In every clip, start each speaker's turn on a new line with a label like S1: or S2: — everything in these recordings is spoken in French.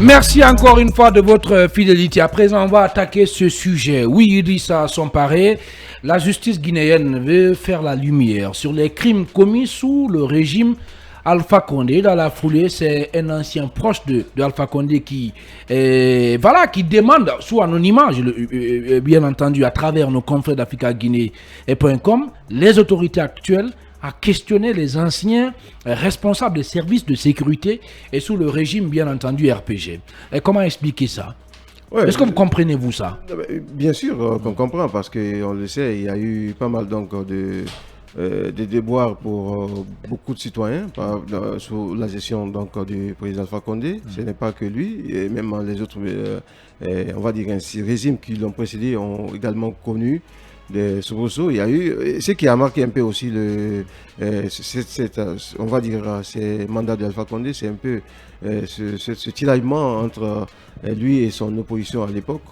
S1: Merci encore une fois de votre fidélité. À présent, on va attaquer ce sujet. Oui, Idrissa Somparé, la justice guinéenne veut faire la lumière sur les crimes commis sous le régime Alpha Condé. Dans la foulée, c'est un ancien proche de Alpha Condé qui demande sous anonymat, bien entendu, à travers nos confrères d'AfricaGuinée.com, les autorités actuelles à questionner les anciens responsables des services de sécurité et sous le régime, bien entendu, RPG. Et comment expliquer ça? Ouais, est-ce que vous comprenez-vous ça?
S2: Bien sûr qu'on comprend, parce qu'on le sait, il y a eu pas mal donc de déboires pour beaucoup de citoyens sous la gestion donc du président Alpha Condé. Ce n'est pas que lui, et même les autres, on va dire ainsi, régimes qui l'ont précédé ont également connu des soubresauts. Il y a eu ce qui a marqué un peu aussi on va dire ces mandats d'Alpha Condé, c'est un peu ce tiraillement entre lui et son opposition à l'époque.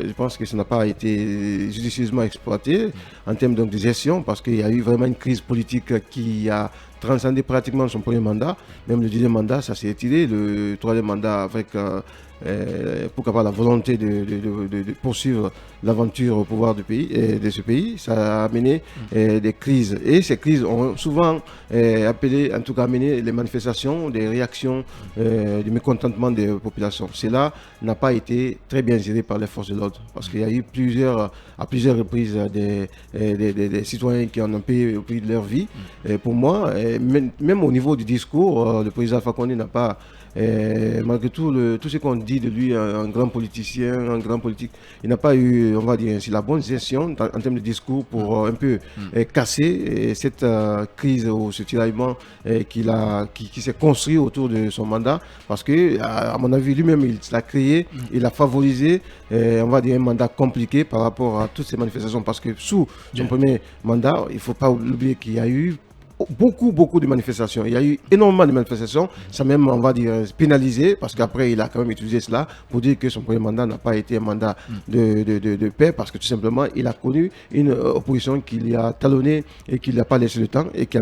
S2: Je pense que ça n'a pas été judicieusement exploité en termes donc de gestion, parce qu'il y a eu vraiment une crise politique qui a transcendé pratiquement son premier mandat. Même le deuxième mandat, ça s'est étiré. Le troisième mandat, avec pourquoi pas la volonté de poursuivre l'aventure au pouvoir du pays, de ce pays, ça a amené des crises. Et ces crises ont souvent en tout cas amené les manifestations, des réactions, du mécontentement des populations. Cela n'a pas été très bien géré par les forces de l'ordre, parce qu'il y a eu à plusieurs reprises des citoyens qui en ont payé au prix de leur vie. Et pour moi, même au niveau du discours, le président Alpha Condé n'a pas, malgré tout ce qu'on dit de lui, un grand politicien, un grand politique, il n'a pas eu, on va dire ainsi, la bonne gestion en termes de discours pour un peu casser cette crise ou ce tiraillement qui s'est construit autour de son mandat, parce que à mon avis lui-même il l'a créé, il a favorisé, on va dire, un mandat compliqué par rapport à toutes ces manifestations, parce que sous son premier mandat, il ne faut pas oublier qu'il y a eu beaucoup de manifestations. Il y a eu énormément de manifestations. Ça même, on va dire, pénalisé, parce qu'après, il a quand même utilisé cela pour dire que son premier mandat n'a pas été un mandat de paix, parce que tout simplement, il a connu une opposition qui l'a talonné et qui ne l'a pas laissé le temps, et qui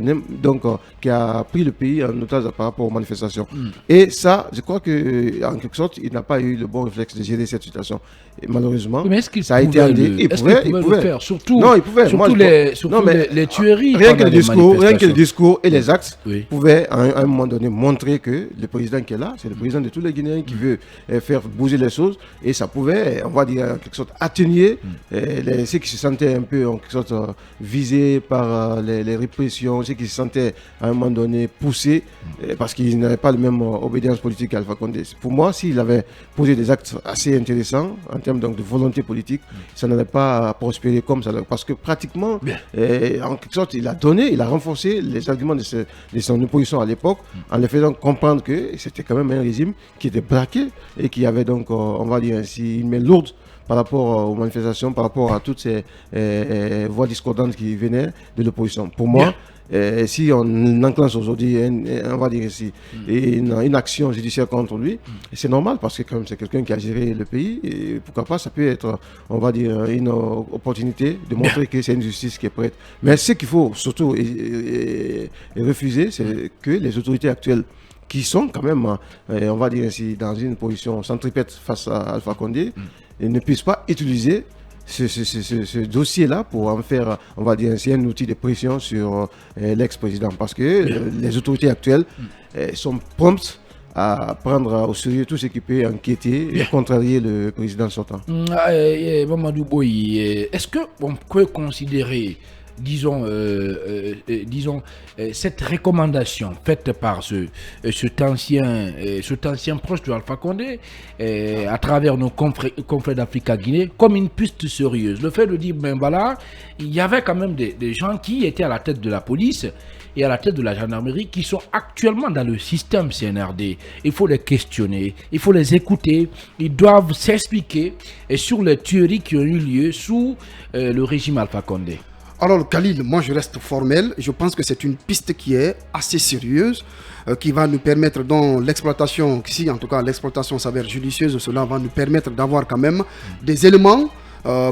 S2: a pris le pays en otage par rapport aux manifestations. Et ça, je crois que en quelque sorte, il n'a pas eu le bon réflexe de gérer cette situation. Et malheureusement,
S1: mais est-ce qu'il
S2: ça a été
S1: il pouvait le faire, surtout,
S2: non, il pouvait.
S1: Surtout les tueries.
S2: Rien que le discours et les actes pouvaient à un moment donné montrer que le président qui est là, c'est le président de tous les Guinéens qui veut faire bouger les choses, et ça pouvait, on va dire, en quelque sorte atténuer ceux qui se sentaient un peu en quelque sorte visés par les répressions, ceux qui se sentaient à un moment donné poussés parce qu'ils n'avaient pas la même obédience politique qu'Alpha Condé. Pour moi, s'il avait posé des actes assez intéressants en termes donc de volonté politique, ça n'allait pas prospérer comme ça, parce que pratiquement, en quelque sorte, il a renforcé les arguments de son opposition à l'époque, en les faisant comprendre que c'était quand même un régime qui était braqué et qui avait donc, on va dire ainsi, une main lourde par rapport aux manifestations, par rapport à toutes ces voix discordantes qui venaient de l'opposition. Pour moi, si on enclenche aujourd'hui, on va dire ici, une action judiciaire contre lui, c'est normal, parce que comme c'est quelqu'un qui a géré le pays, et pourquoi pas, ça peut être, on va dire, une opportunité de montrer que c'est une justice qui est prête. Mais ce qu'il faut surtout refuser, c'est que les autorités actuelles, qui sont quand même, on va dire ainsi, dans une position centripète face à Alpha Condé, ne puissent pas utiliser ce dossier-là pour en faire, on va dire ainsi, un outil de pression sur l'ex-président, parce que les autorités actuelles sont promptes à prendre au sérieux tout ce qui peut inquiéter et contrarier le président sortant.
S1: Mamadou Boyi, est-ce qu'on peut considérer, disons, cette recommandation faite par cet ancien proche de Alpha Condé à travers nos confrères d'Africa Guinée comme une piste sérieuse? Le fait de dire, ben voilà, il y avait quand même des gens qui étaient à la tête de la police et à la tête de la gendarmerie qui sont actuellement dans le système CNRD. Il faut les questionner, il faut les écouter, ils doivent s'expliquer sur les tueries qui ont eu lieu sous le régime Alpha Condé.
S3: Alors Khalil, moi je reste formel, je pense que c'est une piste qui est assez sérieuse, qui va nous permettre dans l'exploitation, si en tout cas l'exploitation s'avère judicieuse, cela va nous permettre d'avoir quand même des éléments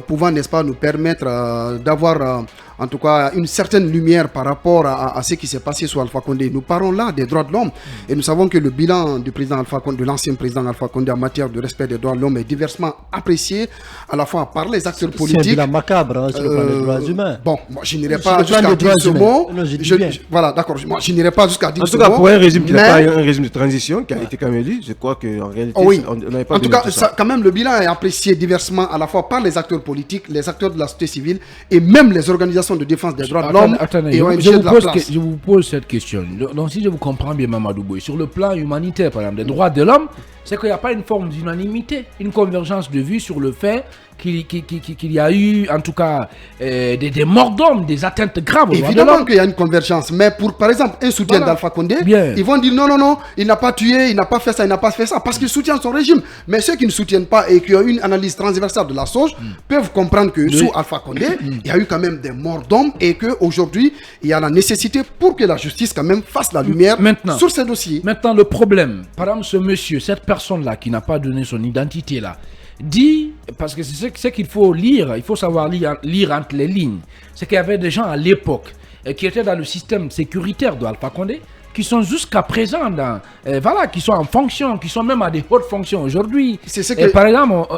S3: pouvant, n'est-ce pas, nous permettre d'avoir en tout cas, une certaine lumière par rapport à ce qui s'est passé sous Alpha Condé. Nous parlons là des droits de l'homme et nous savons que le bilan du président Alpha Condé, de l'ancien président Alpha Condé en matière de respect des droits de l'homme est diversement apprécié à la fois par les acteurs politiques.
S4: C'est un bilan macabre sur le plan des droits humains.
S3: Bon, moi je n'irai pas jusqu'à dire ce mot. Voilà, d'accord. Moi je n'irai pas jusqu'à dire ce mot.
S2: En tout cas, pour un régime qui n'a pas un régime de transition, qui a été quand même dit, je crois qu'en réalité, on n'avait pas.
S3: En tout cas, quand même, le bilan est apprécié diversement à la fois par les acteurs politiques, les acteurs de la société civile et même les organisations de défense des droits de l'homme et ONG de la place.
S1: Je vous pose cette question. Donc, si je vous comprends bien, Mamadou Boye, sur le plan humanitaire, par exemple, des droits de l'homme, c'est qu'il n'y a pas une forme d'unanimité, une convergence de vues sur le fait qu'il y a eu, en tout cas, des morts d'hommes, des atteintes graves.
S3: Évidemment qu'il y a une convergence, mais pour, par exemple, un soutien d'Alpha Condé, ils vont dire non, il n'a pas tué, il n'a pas fait ça, il n'a pas fait ça, parce qu'il soutient son régime. Mais ceux qui ne soutiennent pas et qui ont une analyse transversale de la chose peuvent comprendre que sous Alpha Condé, il y a eu quand même des morts d'hommes et qu'aujourd'hui, il y a la nécessité pour que la justice quand même fasse la lumière sur ces dossiers.
S1: Maintenant, le problème, par exemple, ce monsieur, cette personne-là qui n'a pas donné son identité là, dit, parce que c'est ce qu'il faut lire, il faut savoir lire entre les lignes, c'est qu'il y avait des gens à l'époque qui étaient dans le système sécuritaire de Alpha Condé, qui sont jusqu'à présent qui sont en fonction, qui sont même à des hautes fonctions aujourd'hui. Par exemple,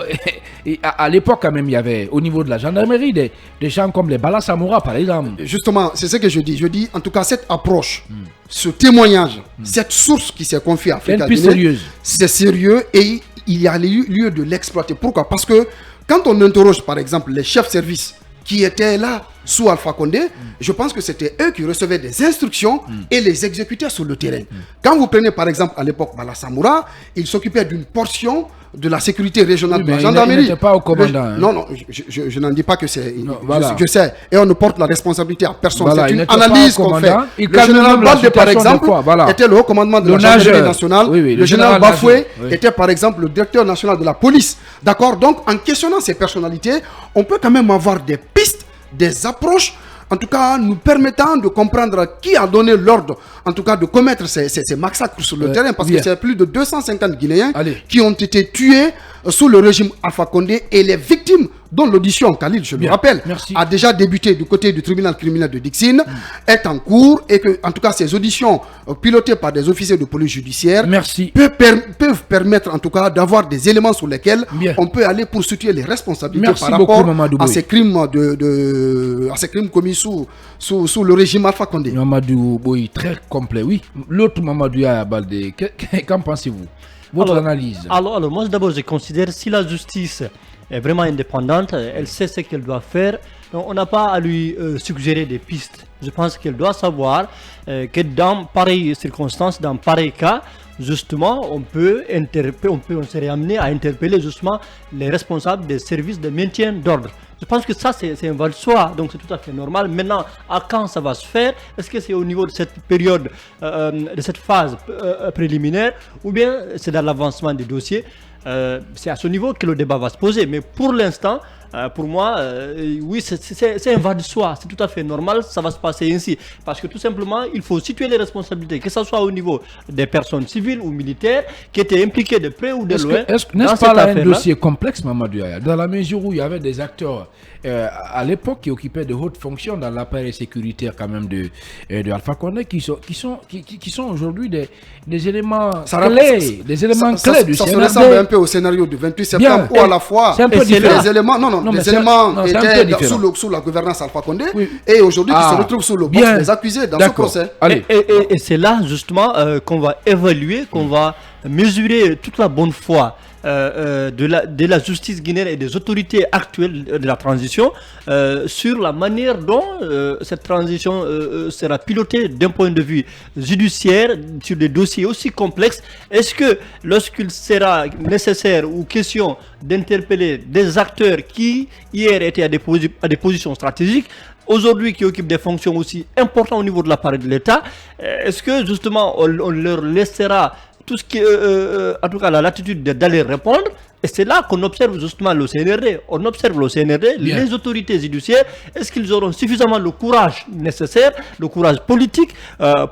S1: à l'époque quand même, il y avait au niveau de la gendarmerie des gens comme les Bala Samoura, par exemple.
S3: Justement, c'est ce que je dis. Je dis, en tout cas, cette approche, ce témoignage, cette source qui s'est confiée à Africa Guinée, c'est sérieux et il y a lieu de l'exploiter. Pourquoi? Parce que quand on interroge, par exemple, les chefs services qui étaient là sous Alpha Condé, je pense que c'était eux qui recevaient des instructions et les exécutaient sur le terrain. Quand vous prenez par exemple à l'époque Bala Samoura, il s'occupait d'une portion de la sécurité régionale de la gendarmerie.
S1: Il n'était pas au commandant.
S3: Non, je n'en dis pas que c'est... Je sais, et on ne porte la responsabilité à personne. C'est une analyse qu'on fait.
S1: Le
S3: général Baldé, par exemple, était le haut commandement de la gendarmerie nationale. Le général Bafoué était par exemple le directeur national de la police. D'accord? Donc, en questionnant ces personnalités, on peut quand même avoir des pistes, des approches, en tout cas nous permettant de comprendre qui a donné l'ordre, en tout cas de commettre ces massacres sur le terrain, parce que c'est plus de 250 Guinéens qui ont été tués sous le régime Alpha Condé, et les victimes dont l'audition, Khalil, je le rappelle, a déjà débuté du côté du tribunal criminel de Dixine, est en cours, et que, en tout cas, ces auditions pilotées par des officiers de police judiciaire peuvent permettre, en tout cas, d'avoir des éléments sur lesquels on peut aller pour situer les responsabilités par rapport à ces crimes à ces crimes commis sous le régime Alpha Condé.
S1: Mamadou Boye, très complet, oui. L'autre Mamadou Yaya Baldé, qu'en pensez-vous? Votre analyse.
S4: Alors, moi d'abord, je considère si la justice est vraiment indépendante, elle sait ce qu'elle doit faire. Donc, on n'a pas à lui suggérer des pistes. Je pense qu'elle doit savoir que dans pareilles circonstances, dans pareil cas, justement, on serait amené à interpeller justement les responsables des services de maintien d'ordre. Je pense que ça, c'est un vol de soi, donc c'est tout à fait normal. Maintenant, à quand ça va se faire? Est-ce que c'est au niveau de cette période, de cette phase préliminaire, ou bien c'est dans l'avancement des dossiers? C'est à ce niveau que le débat va se poser. Mais pour l'instant, pour moi, oui, c'est un va de soi. C'est tout à fait normal, ça va se passer ainsi. Parce que tout simplement, il faut situer les responsabilités, que ce soit au niveau des personnes civiles ou militaires qui étaient impliquées de près ou de loin.
S1: N'est-ce pas là un dossier complexe, Mamadou Yaya, dans la mesure où il y avait des acteurs à l'époque qui occupaient de hautes fonctions dans l'appareil sécuritaire quand même de Alpha Condé, qui sont aujourd'hui des éléments clés, du
S3: ça se ressemble un peu au scénario du 28 septembre où à la fois les éléments étaient sous la gouvernance Alpha Condé et aujourd'hui qui se retrouvent sous le box des accusés dans ce procès.
S4: Et c'est là justement qu'on va évaluer, qu'on va mesurer toute la bonne foi de la justice guinéenne et des autorités actuelles de la transition sur la manière dont cette transition sera pilotée d'un point de vue judiciaire sur des dossiers aussi complexes. Est-ce que lorsqu'il sera nécessaire ou question d'interpeller des acteurs qui hier étaient à des positions stratégiques, aujourd'hui qui occupent des fonctions aussi importantes au niveau de l'appareil de l'État, est-ce que justement on leur laissera tout ce qui est, en tout cas la latitude d'aller répondre, Et c'est là qu'on observe justement le CNRD. On observe le CNRD, les autorités judiciaires, est-ce qu'ils auront suffisamment le courage nécessaire, le courage politique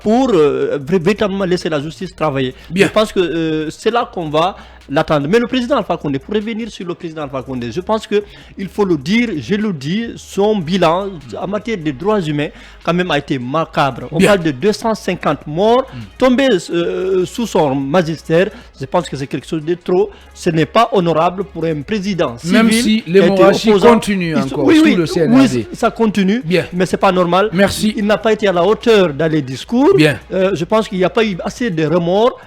S4: pour véritablement laisser la justice travailler. Je pense que c'est là qu'on va l'attendre. Mais le président Alpha Condé, pour revenir sur le président Alpha Condé, je pense qu'il faut le dire, je le dis, son bilan en matière de droits humains quand même a été macabre. On parle de 250 morts tombés sous son magistère. Je pense que c'est quelque chose de trop. Ce n'est pas honorable pour un président civil.
S1: Même si l'hémorragie continue encore sous le CNRD.
S4: Oui, ça continue, mais ce n'est pas normal.
S1: Merci.
S4: Il n'a pas été à la hauteur dans les discours. Je pense qu'il n'y a pas eu assez de remords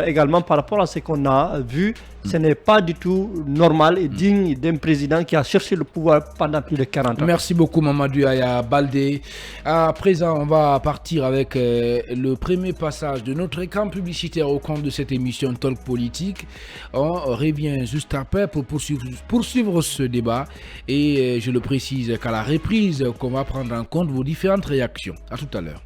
S4: également par rapport à ce qu'on a vu. Ce n'est pas du tout normal et digne d'un président qui a cherché le pouvoir pendant plus de 40 ans.
S1: Merci beaucoup Mamadou Yaya Baldé. À présent, on va partir avec le premier passage de notre écran publicitaire au compte de cette émission Talk Politique. On revient juste après pour poursuivre ce débat. Et je le précise qu'à la reprise, qu'on va prendre en compte vos différentes réactions. À tout à l'heure.